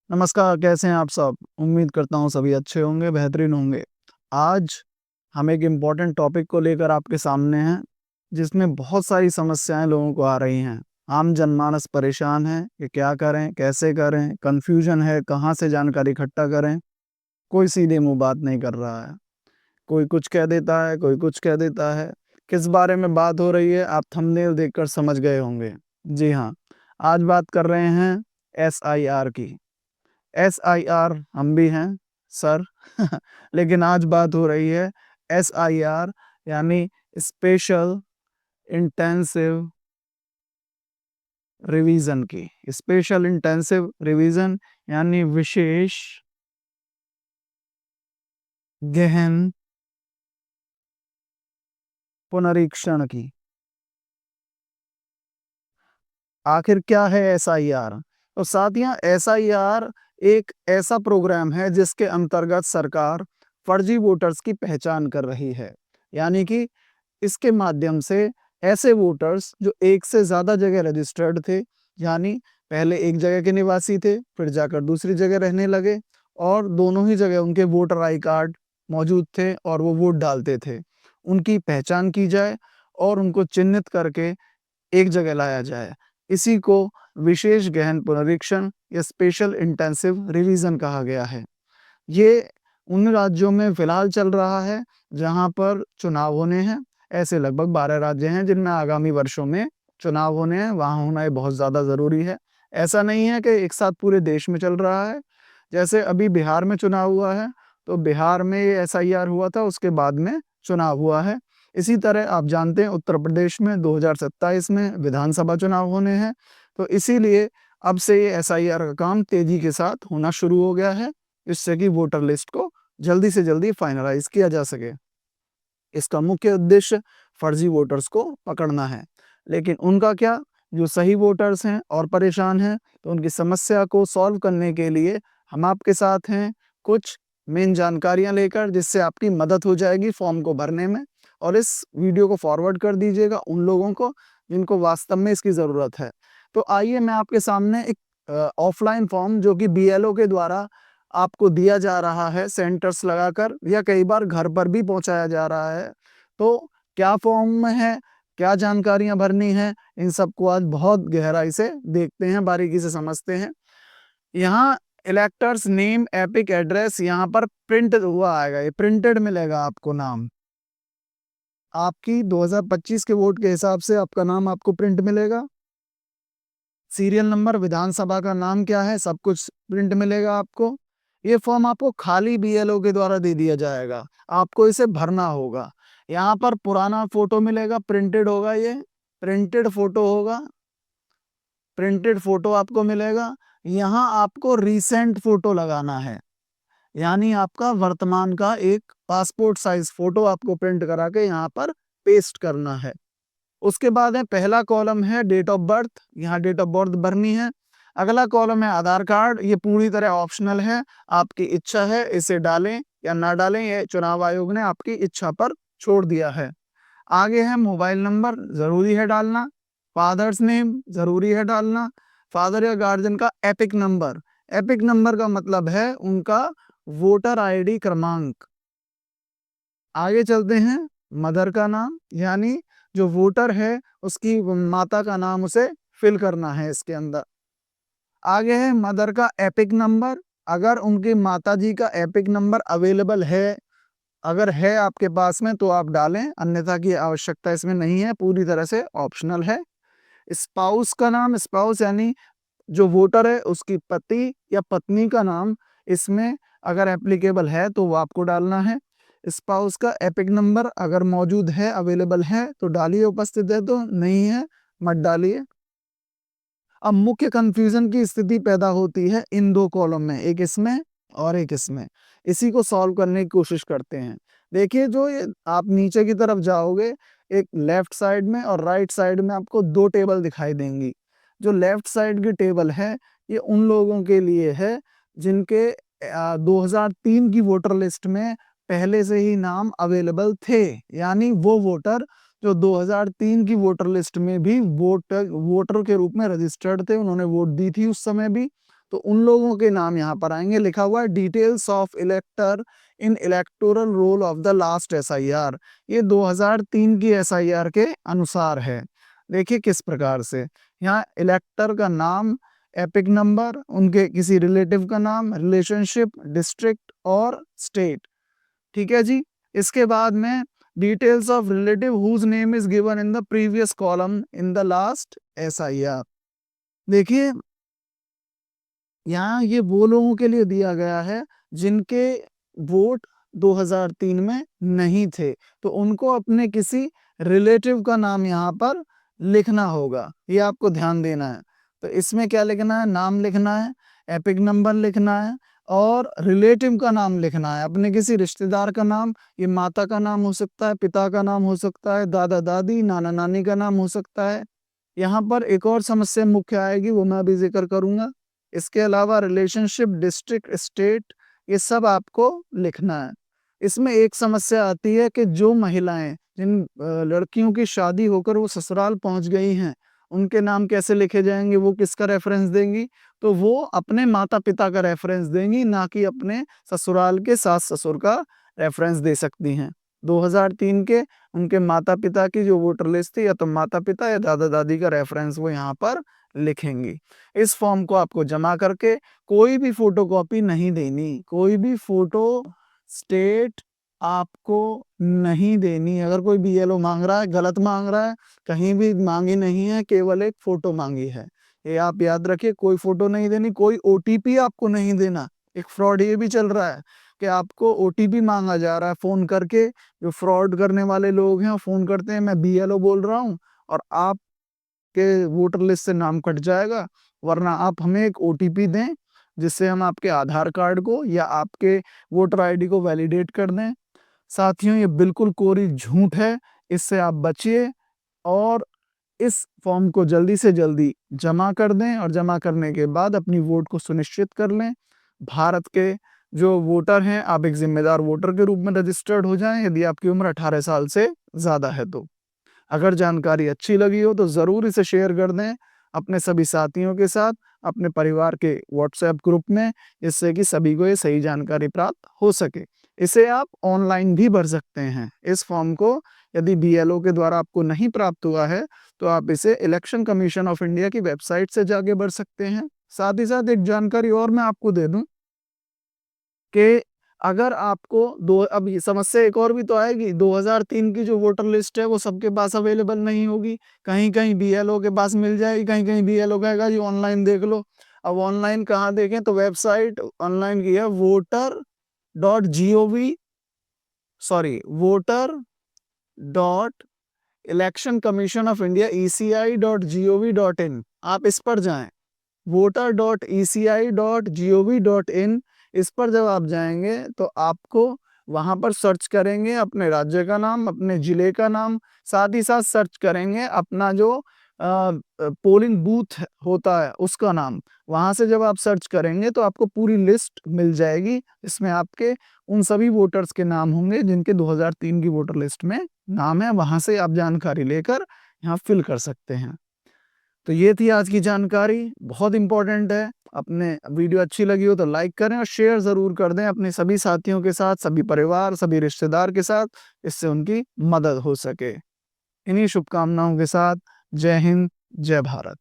नमस्कार, कैसे हैं आप सब? उम्मीद करता हूँ सभी अच्छे होंगे, बेहतरीन होंगे। आज हम एक इम्पोर्टेंट टॉपिक को लेकर आपके सामने हैं, जिसमें बहुत सारी समस्याएँ लोगों को आ रही हैं। आम जनमानस परेशान है कि क्या करें, कैसे करें? कन्फ्यूजन है, कहाँ से जानकारी इकट्ठा करें? कोई सीधे मुँह बात नहीं कर रहा है। कोई कुछ कह देता है, कोई कुछ कह देता है। किस बारे में बात हो रही है, आप थंबनेल देखकर समझ गए होंगे। जी हाँ, आज बात कर रहे हैं एसआईआर की। एसआईआर हम भी हैं सर लेकिन आज बात हो रही है एसआईआर यानी स्पेशल इंटेंसिव रिवीजन की। स्पेशल इंटेंसिव रिवीजन यानी विशेष गहन पुनरीक्षण की। आखिर क्या है एसआईआर? तो साथियों, एसआईआर एक ऐसा प्रोग्राम है जिसके अंतर्गत सरकार फर्जी वोटर्स की पहचान कर रही है। यानी कि इसके माध्यम से ऐसे वोटर्स जो एक से ज़्यादा जगह रजिस्टर्ड थे, यानी पहले एक जगह के निवासी थे, फिर जाकर दूसरी जगह रहने लगे और दोनों ही जगह उनके वोटर आई कार्ड मौजूद थे और वो वोट डालते थे। उनकी पहचान की जाए और उनको चिन्हित करके एक जगह लाया जाए। इसी को विशेष गहन पुनरीक्षण या स्पेशल इंटेंसिव रिवीजन कहा गया है। ये उन राज्यों में फिलहाल चल रहा है जहाँ पर चुनाव होने हैं। ऐसे लगभग 12 राज्य हैं जिनमें आगामी वर्षों में चुनाव होने हैं, वहाँ होना ये बहुत ज़्यादा ज़रूरी है। ऐसा नहीं है कि एक साथ पूरे देश में चल रहा है। जैसे अभी बिहार में चुनाव हुआ है, तो बिहार में ये एसआईआर हुआ था, उसके बाद में चुनाव हुआ है। इसी तरह आप जानते हैं उत्तर प्रदेश में 2027 में विधानसभा चुनाव होने हैं, तो इसीलिए अब से ये एसआईआर का काम तेज़ी के साथ होना शुरू हो गया है, जिससे कि वोटर लिस्ट को जल्दी से जल्दी फाइनलाइज़ किया जा सके। इसका मुख्य उद्देश्य फर्जी वोटर्स को पकड़ना है। लेकिन उनका क्या, जो सही वोटर्स हैं और परेशान हैं, तो उनकी समस्या को सॉल्व करने के लिए हम आपके साथ हैं, कुछ मेन जानकारियाँ लेकर, जिससे आपकी मदद हो जाएगी फॉर्म को भरने में। और इस वीडियो को फॉरवर्ड कर दीजिएगा उन लोगों को जिनको वास्तव में इसकी ज़रूरत है। तो आइए मैं आपके सामने एक ऑफलाइन फॉर्म जो कि बीएलओ के द्वारा आपको दिया जा रहा है सेंटर्स लगाकर, या कई बार घर पर भी पहुंचाया जा रहा है। तो क्या फॉर्म में है, क्या जानकारियां भरनी है, इन सबको आज बहुत गहराई से देखते हैं, बारीकी से समझते हैं। यहाँ इलेक्टर्स नेम एपिक एड्रेस यहाँ पर प्रिंट हुआ आएगा, ये प्रिंटेड मिलेगा आपको नाम। आपकी 2025 के वोट के हिसाब से आपका नाम आपको प्रिंट मिलेगा। सीरियल नंबर, विधानसभा का नाम क्या है, सब कुछ प्रिंट मिलेगा आपको। ये फॉर्म आपको खाली बीएलओ के द्वारा दे दिया जाएगा, आपको इसे भरना होगा। यहाँ पर पुराना फोटो मिलेगा, प्रिंटेड होगा, ये प्रिंटेड फोटो होगा, प्रिंटेड फोटो आपको मिलेगा। यहाँ आपको रीसेंट फोटो लगाना है, यानी आपका वर्तमान का एक पासपोर्ट साइज फोटो आपको प्रिंट करा के यहाँ पर पेस्ट करना है। उसके बाद है पहला कॉलम है डेट ऑफ बर्थ, यहाँ डेट ऑफ बर्थ भरनी है। अगला कॉलम है आधार कार्ड, ये पूरी तरह ऑप्शनल है, आपकी इच्छा है इसे डालें या ना डालें, ये चुनाव आयोग ने आपकी इच्छा पर छोड़ दिया है। आगे है मोबाइल नंबर, जरूरी है डालना। फादर्स नेम जरूरी है डालना। फादर या गार्जियन का एपिक नंबर, एपिक नंबर का मतलब है उनका वोटर आईडी क्रमांक। आगे चलते हैं, मदर का नाम, यानी जो वोटर है उसकी माता का नाम उसे फिल करना है इसके अंदर। आगे है मदर का एपिक नंबर, अगर उनकी माताजी का एपिक नंबर अवेलेबल है, अगर है आपके पास में तो आप डालें, अन्यथा की आवश्यकता इसमें नहीं है, पूरी तरह से ऑप्शनल है। स्पाउस का नाम, स्पाउस यानी जो वोटर है उसकी पति या पत्नी का नाम इसमें अगर एप्लीकेबल है तो वो आपको डालना है। स्पाउस का एपिक नंबर अगर मौजूद है, अवेलेबल है तो डालिए, उपस्थित है तो, नहीं है मत डालिए। अब मुख्य कंफ्यूजन की स्थिति पैदा होती है इन दो कॉलम में, एक इसमें और एक इसमें। इसी को सॉल्व करने की कोशिश करते हैं। देखिए, जो ये आप नीचे की तरफ जाओगे, एक लेफ्ट साइड में और राइट साइड में आपको दो टेबल दिखाई देंगी। जो लेफ्ट साइड की टेबल है ये उन लोगों के लिए है जिनके 2003 की वोटर लिस्ट में पहले से ही नाम अवेलेबल थे, यानी वो वोटर जो 2003 की वोटर लिस्ट में भी वोटर वोटर के रूप में रजिस्टर्ड थे, उन्होंने वोट दी थी उस समय भी, तो उन लोगों के नाम यहाँ पर आएंगे। लिखा हुआ है details of इलेक्टर in electoral roll of the last SIR. ये 2003 की एसआईआर के अनुसार है। देखिए किस प्रकार से यहाँ इलेक्टर का नाम, एपिक नंबर, उनके किसी रिलेटिव का नाम, रिलेशनशिप, डिस्ट्रिक्ट और स्टेट। ठीक है जी। इसके बाद में details of relative whose name is given in the previous column in the last SIR. देखिए यहाँ ये वो लोगों के लिए दिया गया है जिनके वोट 2003 में नहीं थे, तो उनको अपने किसी रिलेटिव का नाम यहाँ पर लिखना होगा, ये आपको ध्यान देना है। तो इसमें क्या लिखना है? नाम लिखना है, एपिक नंबर लिखना है और रिलेटिव का नाम लिखना है, अपने किसी रिश्तेदार का नाम। ये माता का नाम हो सकता है, पिता का नाम हो सकता है, दादा दादी, नाना नानी का नाम हो सकता है। यहाँ पर एक और समस्या मुख्य आएगी, वो मैं अभी जिक्र करूंगा। इसके अलावा रिलेशनशिप, डिस्ट्रिक्ट, स्टेट, ये सब आपको लिखना है। इसमें एक समस्या आती है कि जो महिलाएं, जिन लड़कियों की शादी होकर वो ससुराल पहुंच गई हैं, उनके नाम कैसे लिखे जाएंगे? वो किसका रेफरेंस देंगी? तो वो अपने माता पिता का रेफरेंस देंगी, ना कि अपने ससुराल के सास ससुर का रेफरेंस दे सकती हैं। 2003 के उनके माता पिता की जो वोटर लिस्ट थी, या तो माता पिता या दादा दादी का रेफरेंस वो यहाँ पर लिखेंगी। इस फॉर्म को आपको जमा करके कोई भी फोटोकॉपी नहीं देनी, कोई भी फोटो स्टेट आपको नहीं देनी। अगर कोई बीएलओ मांग रहा है, गलत मांग रहा है, कहीं भी मांगी नहीं है, केवल एक फोटो मांगी है। ये आप याद रखिए, कोई फोटो नहीं देनी, कोई ओटीपी आपको नहीं देना। एक फ्रॉड ये भी चल रहा है कि आपको ओटीपी मांगा जा रहा है फोन करके। जो फ्रॉड करने वाले लोग हैं, फोन करते हैं, मैं बीएलओ बोल रहा हूँ और आपके वोटर लिस्ट से नाम कट जाएगा, वरना आप हमें एक ओटीपी दें जिससे हम आपके आधार कार्ड को या आपके वोटर आईडी को वैलिडेट कर दें। साथियों, ये बिल्कुल कोरी झूठ है, इससे आप बचिए और इस फॉर्म को जल्दी से जल्दी जमा कर दें और जमा करने के बाद अपनी वोट को सुनिश्चित कर लें। भारत के जो वोटर हैं, आप एक जिम्मेदार वोटर के रूप में रजिस्टर्ड हो जाएं, यदि आपकी उम्र 18 साल से ज़्यादा है तो। अगर जानकारी अच्छी लगी हो तो ज़रूर इसे शेयर कर दें अपने सभी साथियों के साथ, अपने परिवार के व्हाट्सएप ग्रुप में, जिससे कि सभी को ये सही जानकारी प्राप्त हो सके। इसे आप ऑनलाइन भी भर सकते हैं। इस फॉर्म को यदि बीएलओ के द्वारा आपको नहीं प्राप्त हुआ है तो आप इसे इलेक्शन कमीशन ऑफ इंडिया की वेबसाइट से जाके भर सकते हैं। साथ ही साथ एक जानकारी और मैं आपको दे दूं कि अगर आपको अब ये समस्या एक और भी तो आएगी, 2003 की जो वोटर लिस्ट है वो सबके पास अवेलेबल नहीं होगी। कहीं कहीं बीएलओ के पास मिल जाएगी, कहीं कहीं बीएलओ कहेगा जी ऑनलाइन देख लो। अब ऑनलाइन कहाँ देखें? तो वेबसाइट ऑनलाइन की है voter.gov, आप इस पर जाएं, voter.eci.gov.in। इस पर जब आप जाएंगे तो आपको वहां पर सर्च करेंगे अपने राज्य का नाम, अपने जिले का नाम, साथ ही साथ सर्च करेंगे अपना जो पोलिंग बूथ होता है उसका नाम। वहां से जब आप सर्च करेंगे तो आपको पूरी लिस्ट मिल जाएगी, इसमें आपके उन सभी वोटर्स के नाम होंगे जिनके 2003 की वोटर लिस्ट में नाम है। वहां से आप जानकारी लेकर यहाँ फिल कर सकते हैं। तो ये थी आज की जानकारी, बहुत इंपॉर्टेंट है। अपने वीडियो अच्छी लगी हो तो लाइक करें और शेयर ज़रूर कर दें अपने सभी साथियों के साथ, सभी परिवार, सभी रिश्तेदार के साथ, इससे उनकी मदद हो सके। इन्हीं शुभकामनाओं के साथ जय हिंद, जय भारत।